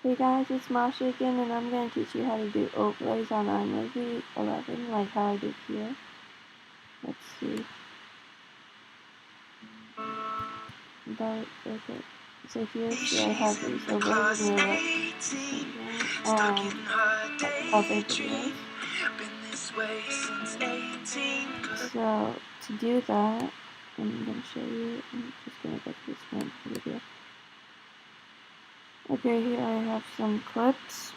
Hey guys, it's Masha again, and I'm going to teach you how to do overlays on iMovie 11, like how I did here. Let's see. Okay. So here, see, I have these overlays in the other videos. So to do that, I'm going to show you. I'm just going to go to this one video. Okay, here I have some clips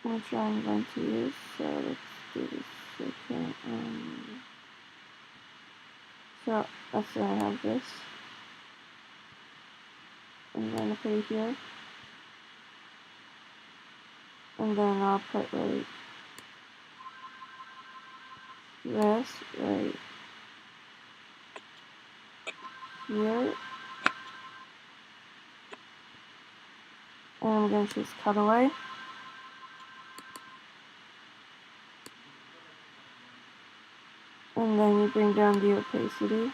which I'm going to use. So let's do this. Okay. So let's say I have this. I'm going to put it here. And then I'll put like this right here. And I'm going to choose cutaway. And then you bring down the opacity.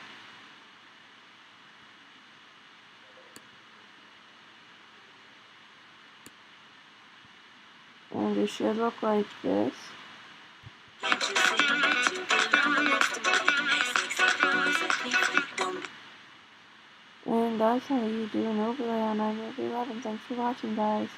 And it should look like this. And that's how you do an overlay on iMovie 11. Thanks for watching, guys.